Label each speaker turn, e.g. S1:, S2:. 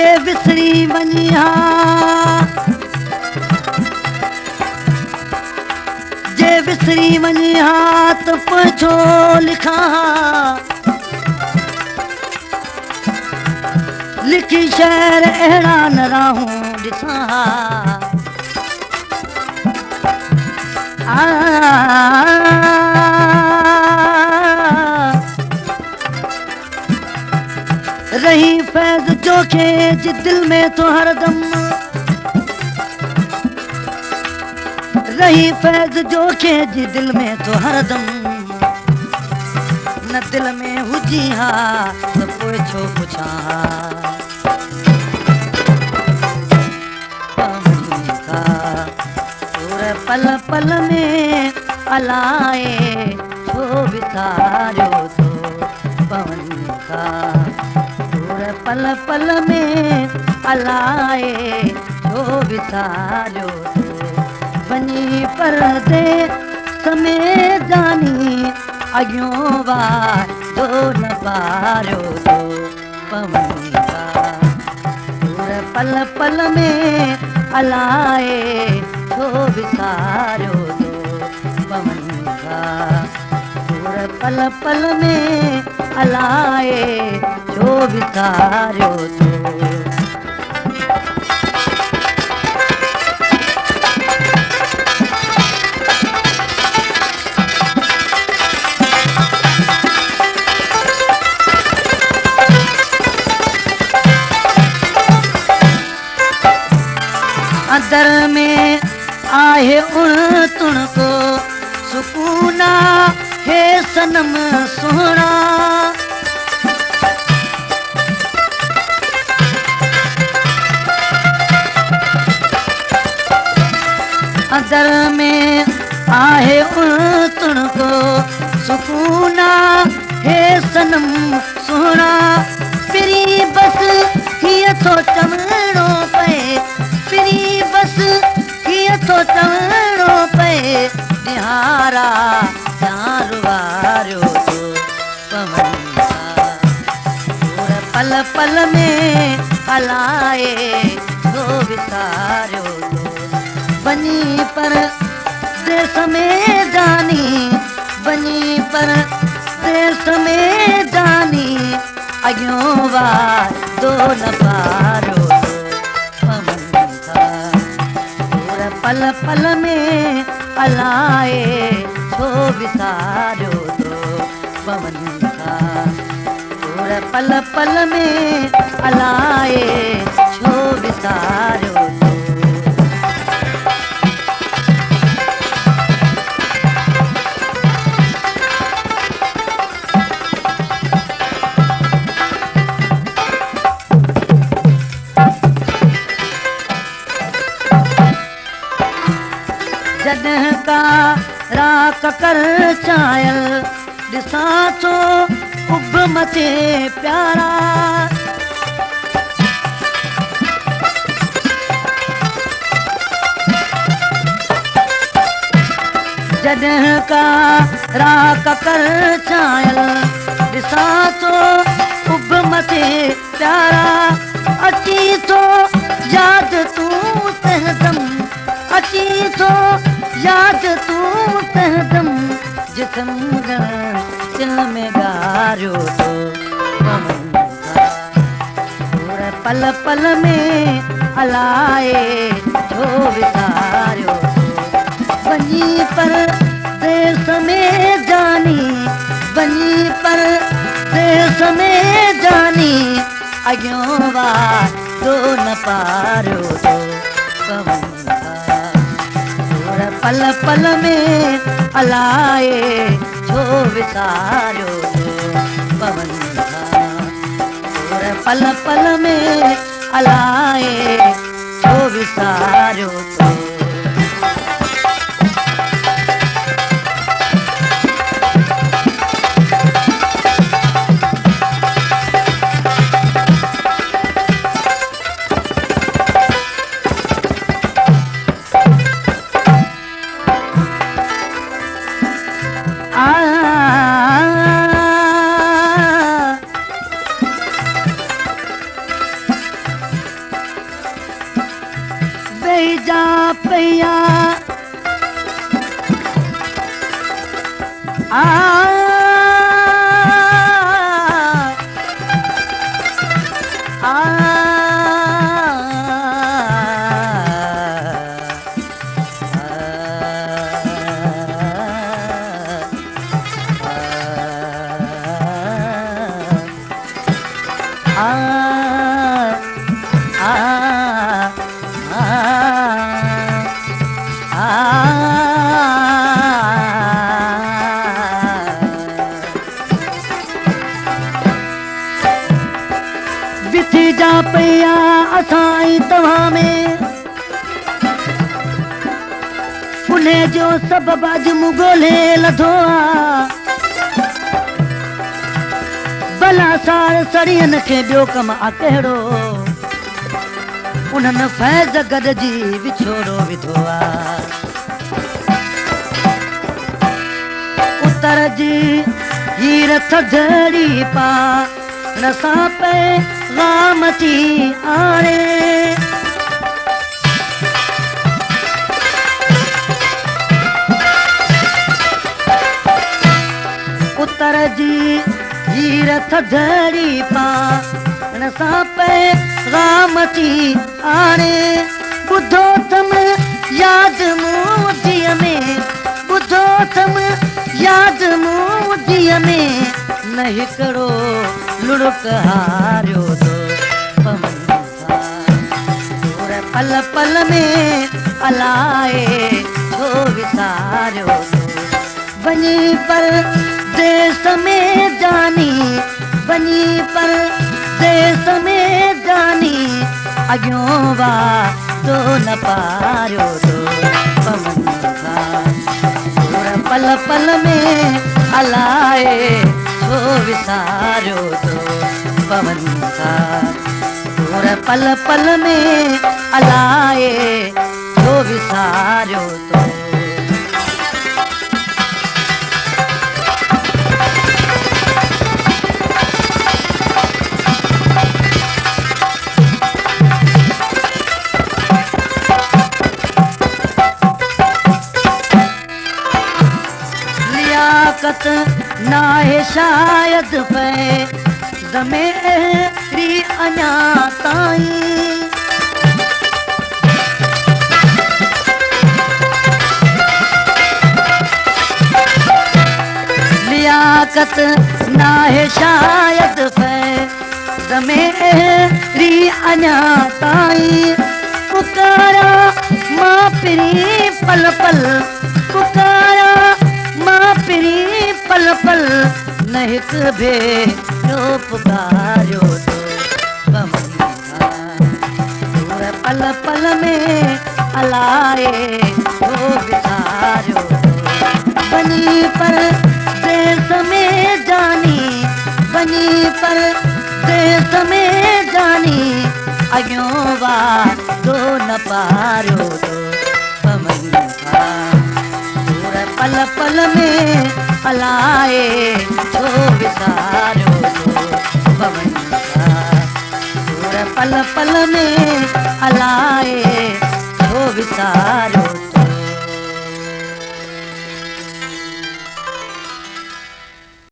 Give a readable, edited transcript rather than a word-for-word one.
S1: जे विसरी वञी हा जे विसरी वञी हा त पोइ छो लिखां लिखी शहर अहिड़ा न राहूं ॾिसां रही फैज़ जोखे जी दिल में तो हरदम रही फैज़ जोखे जी दिल में तो हरदम न दिल में हुजी हा त पोइ छो पुछां पल पल में अलाए छो विसारियो थो पवन का पल पल में अलाए छो विसारियो थो वञी परदेस में जानी अॻियों वारो न पारियो थो पवन का पल पल में अलाए छो विसारियो थो पवन का पल पल में अलाए छो विसारियो थो अंदर में आहे उण तुण को सुकूना हे सनम सुहिणा अंदर में आहे उण तुण को सुकूना हे सनम सुहिणा पिरी बस हीअं थो चवणो पए पिरी बस हीअं थो चवणो पए निहारा प्यार वारियो थो पवन पल पल में हलाए छो विसारियो थो वञी पर देश में जानी वञी पर देश में जानी अॻियों वारो न पारियो पल पल में अलाए छो विसारियो थो पवन का पल पल में अलाए छो विसारियो थो जॾहिं का राक कर चाहियल ॾिसां थो उभ मथे प्यारा जॾहिं का राक कर चाहियल ॾिसां थो उभ मथे प्यारा अची थो यादि तूं तहदम अची थो यादि तूं तहदम जिस्म दिल में गारियो थो पल पल में अलाए छो विसारियो थो वञी पर देश में जानी वञी पर देश में जानी अॻियों वारो न पारियो थो पवन पल पल में अलाए छो विसारियो थो पवन पल पल में अलाए छो विसारियो थो जा पिया असां तव्हां में उन जो सबब अॼु मूं ॻोल्हे लधो आ भला सार सड़ियनि खे ॿियो कमु आहे कहिड़ो उन्हनि फैज़ गॾिजी विछोड़ो विधो आ उतर जी हीर थधड़ी पाण सां पैगाम थी आणे उतर जी हीर थधड़ी पाण सां पैगाम थी आणे ॿुधो तम यादि मूं धीअ में ॿुधो तम यादि मूं धीअ में न हिकिड़ो लुड़क हारियो थो पवनि था पल पल में अलाए छो विसारियो थो वञी पर देश में जानी वञी पर देश में जानी अॻियों वादो न पारियो थो पवनि था पल पल में अलाए छो विसारियो थो पवनि था पल पल में अलाए छो विसारियो थो लियाकत नाहे शायद पे ज़मेरी अञा ताईं लियाकत नाहे शायद पे ज़मेरी अञा ताईं पुकारा मां पिरी पल पल पुकारा मां पिरी पल पल न हिकु भेरो पुकारियो थो पवनि था पल पल में अलाए छो विसारियो थो वञी पर देश में जानी वञी पर देश में जानी अॻियों वादो न पारियो थो पवनि था पल पल में अलाए छो विसारियो थो पवनि था पल पल में अलाए छो विसारियो